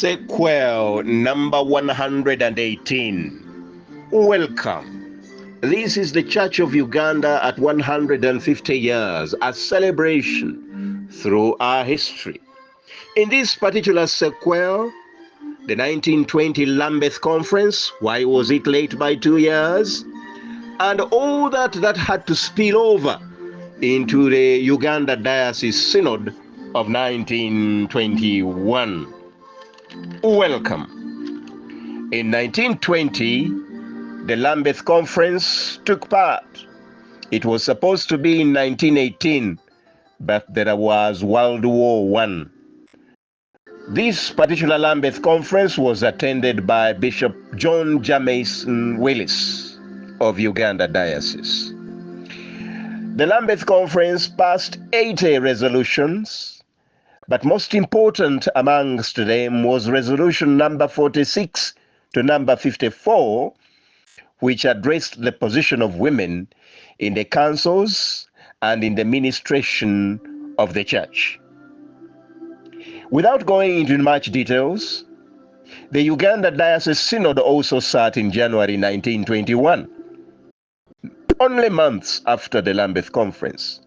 Sequel number 118. Welcome. This is the Church of Uganda at 150 years, a celebration through our history. In this particular sequel, the 1920 Lambeth Conference, why was it late by 2 years? And all that had to spill over into the Uganda Diocese Synod of 1921. Welcome. In 1920, the Lambeth Conference took part. It was supposed to be in 1918, but there was World War I. This particular Lambeth Conference was attended by Bishop John Jamieson Willis of Uganda Diocese. The Lambeth Conference passed 80 resolutions, but most important amongst them was resolution number 46 to number 54, which addressed the position of women in the councils and in the ministration of the church. Without going into much details, the Uganda Diocese Synod also sat in January 1921, only months after the Lambeth Conference.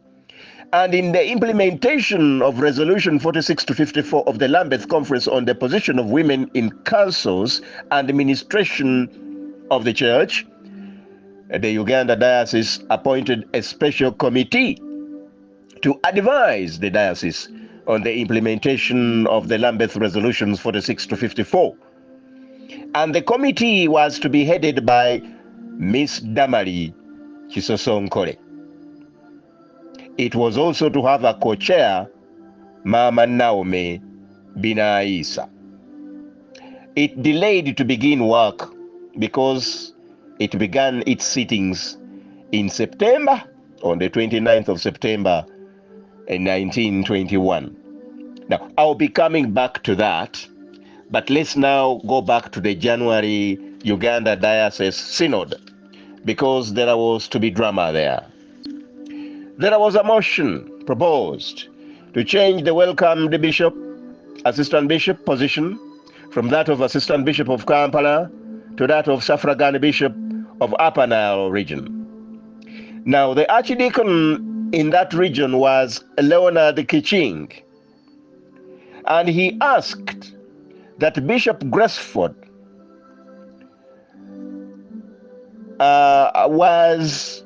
And in the implementation of Resolution 46 to 54 of the Lambeth Conference on the position of women in councils and administration of the church, the Uganda Diocese appointed a special committee to advise the diocese on the implementation of the Lambeth Resolutions 46 to 54. And the committee was to be headed by Miss Damari Chisosonkole. It was also to have a co-chair, Mama Naomi Binaisa. It delayed to begin work because it began its sittings in September, on the 29th of September in 1921. Now, I'll be coming back to that, but let's now go back to the January Uganda Diocese Synod, because there was to be drama there. There was a motion proposed to change the welcomed bishop, assistant bishop position from that of assistant bishop of Kampala to that of suffragan bishop of Upper Nile region. Now, the archdeacon in that region was Leonard Kiching, and he asked that Bishop Gresford was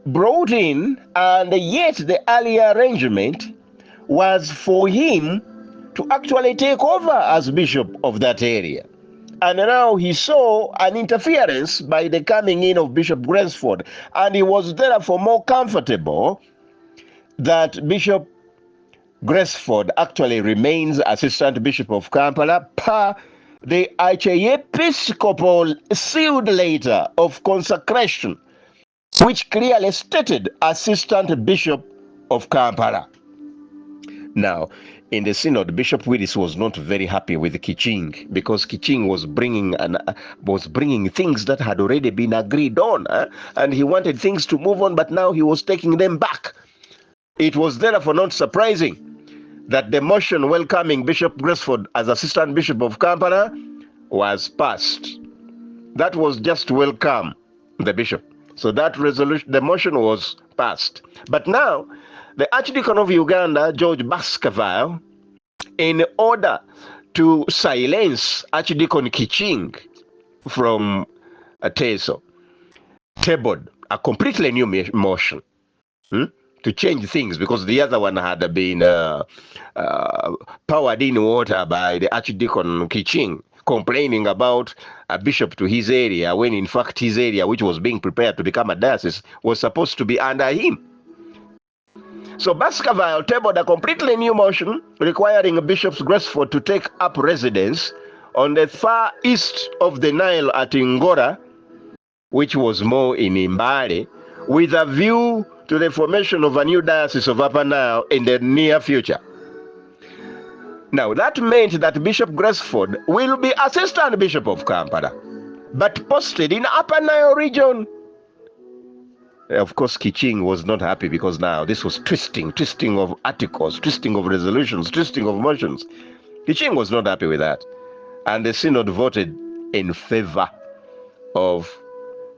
brought in, and yet the earlier arrangement was for him to actually take over as bishop of that area. And now he saw an interference by the coming in of Bishop Gresford, and he was therefore more comfortable that Bishop Gresford actually remains assistant bishop of Kampala per the archiepiscopal sealed letter of consecration, which clearly stated assistant bishop of Kampala. Now, in the synod, Bishop Willis was not very happy with Kiching, because Kiching was bringing things that had already been agreed on, and he wanted things to move on, but now he was taking them back. It was therefore not surprising that the motion welcoming Bishop Gresford as assistant bishop of Kampala was passed. That was just to welcome the bishop. So that resolution, the motion was passed. But now, the Archdeacon of Uganda, George Baskerville, in order to silence Archdeacon Kiching from Teso, tabled a completely new motion to change things, because the other one had been powered in water by the Archdeacon Kiching, complaining about a bishop to his area, when in fact his area, which was being prepared to become a diocese, was supposed to be under him. So Baskerville tabled a completely new motion requiring Bishop Gresford to take up residence on the far east of the Nile at Ngora, which was more in Mbale, with a view to the formation of a new diocese of Upper Nile in the near future. Now, that meant that Bishop Gresford will be assistant bishop of Kampala, but posted in Upper Nile region. Of course, Kiching was not happy, because now this was twisting of articles, twisting of resolutions, twisting of motions. Kiching was not happy with that, and the synod voted in favor of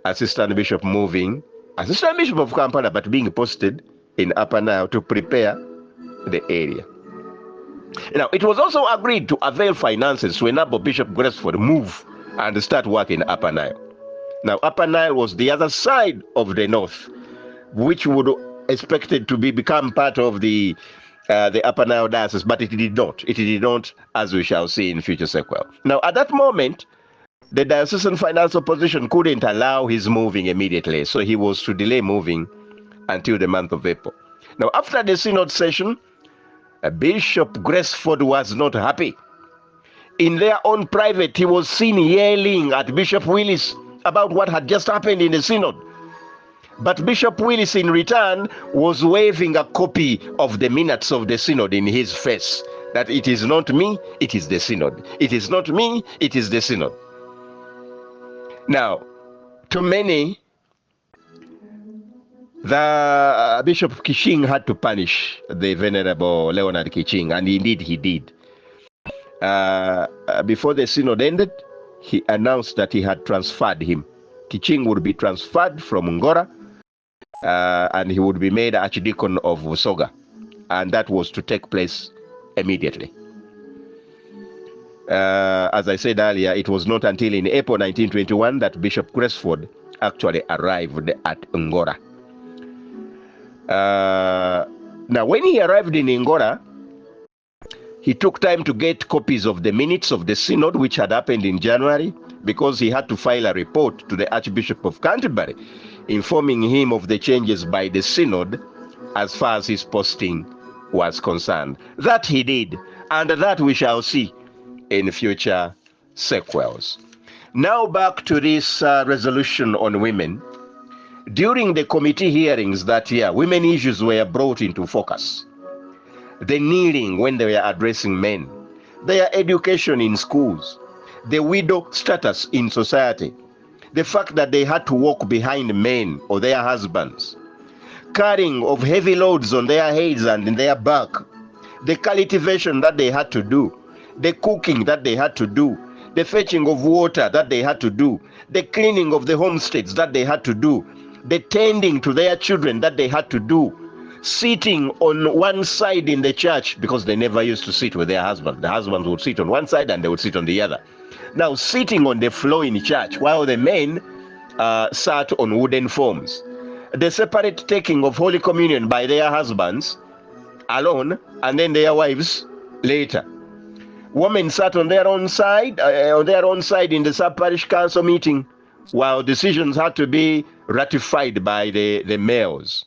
Assistant Bishop moving, Assistant Bishop of Kampala, but being posted in Upper Nile to prepare the area. Now, it was also agreed to avail finances to enable Bishop Gresford move and start work in Upper Nile. Now, Upper Nile was the other side of the north, which would expected to become part of the Upper Nile diocese, but it did not. It did not, as we shall see in future sequel. Now, at that moment, the diocesan financial position couldn't allow his moving immediately, so he was to delay moving until the month of April. Now, after the synod session, Bishop Gresford was not happy. In their own private, he was seen yelling at Bishop Willis about what had just happened in the synod. But Bishop Willis, in return, was waving a copy of the minutes of the synod in his face, that it is not me, it is the synod. It is not me, it is the synod. Now, to many, the Bishop Kiching had to punish the Venerable Leonard Kiching, and indeed he did. Before the synod ended, he announced that he had transferred him. Kiching would be transferred from Ngora, and he would be made Archdeacon of Busoga, and that was to take place immediately. As I said earlier, it was not until in April 1921 that Bishop Gresford actually arrived at Ngora. Now, when he arrived in Ngora, he took time to get copies of the minutes of the synod, which had happened in January, because he had to file a report to the Archbishop of Canterbury, informing him of the changes by the synod as far as his posting was concerned. That he did, and that we shall see in future sequels. Now back to this resolution on women. During the committee hearings that year, women issues were brought into focus. The kneeling when they were addressing men, their education in schools, the widow status in society, the fact that they had to walk behind men or their husbands, carrying of heavy loads on their heads and in their back, the cultivation that they had to do, the cooking that they had to do, the fetching of water that they had to do, the cleaning of the homesteads that they had to do, the tending to their children that they had to do, sitting on one side in the church, because they never used to sit with their husband. The husbands would sit on one side and they would sit on the other. Now, sitting on the floor in church while the men sat on wooden forms. The separate taking of Holy Communion by their husbands alone, and then their wives later. Women sat on their own side, in the sub-parish council meeting, while decisions had to be ratified by the males.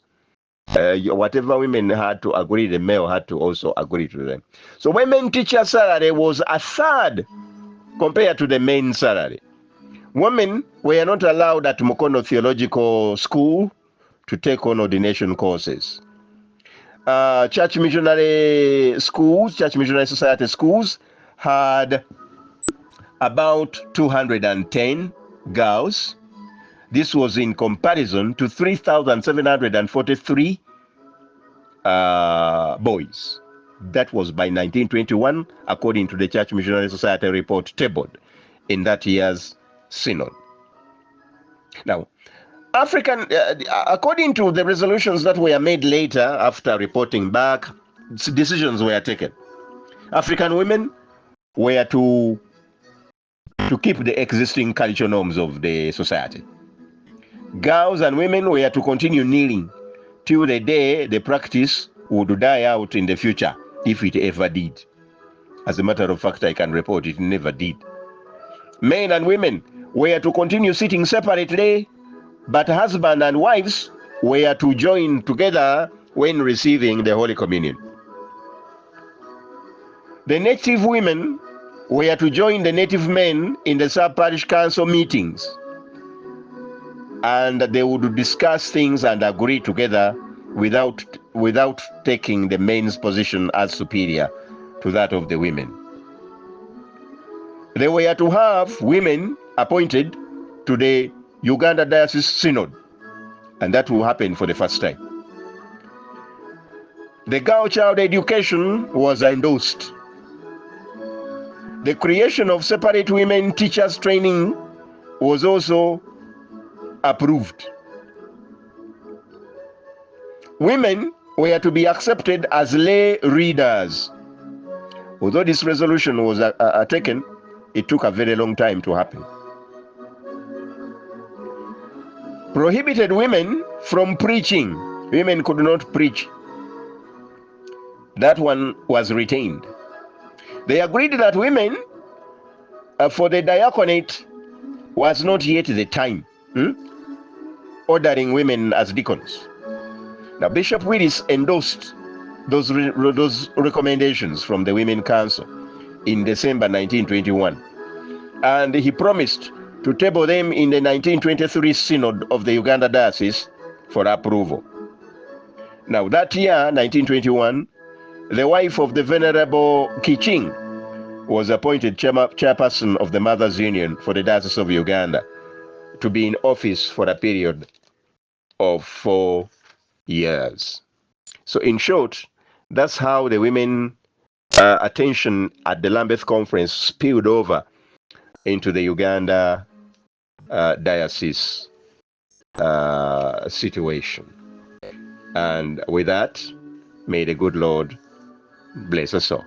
Whatever women had to agree, the male had to also agree to them. So women teacher salary was a third compared to the men salary. Women were not allowed at Mukono Theological School to take on ordination courses. Church missionary schools, Church Missionary Society schools had about 210 girls. This was in comparison to 3,743 boys. That was by 1921, according to the Church Missionary Society report tabled in that year's synod. Now, according to the resolutions that were made later after reporting back, decisions were taken. African women were to keep the existing cultural norms of the society. Girls and women were to continue kneeling till the day the practice would die out in the future, if it ever did. As a matter of fact, I can report it never did. Men and women were to continue sitting separately, but husband and wives were to join together when receiving the Holy Communion. The native women were to join the native men in the sub-parish council meetings, and they would discuss things and agree together without taking the men's position as superior to that of the women. They were to have women appointed to the Uganda Diocese Synod, and that will happen for the first time. The girl child education was endorsed. The creation of separate women teachers training was also approved. Women were to be accepted as lay readers. Although this resolution was taken, it took a very long time to happen. Prohibited women from preaching. Women could not preach. That one was retained. They agreed that women for the diaconate was not yet the time, ordering women as deacons. Now, Bishop Willis endorsed those recommendations from the Women Council in December 1921, and he promised to table them in the 1923 Synod of the Uganda Diocese for approval. Now, that year, 1921, the wife of the Venerable Kiching was appointed chairperson of the Mothers' Union for the Diocese of Uganda, to be in office for a period of 4 years. So in short, that's how the women attention at the Lambeth conference spilled over into the Uganda diocese situation. And with that, may the good Lord bless us all.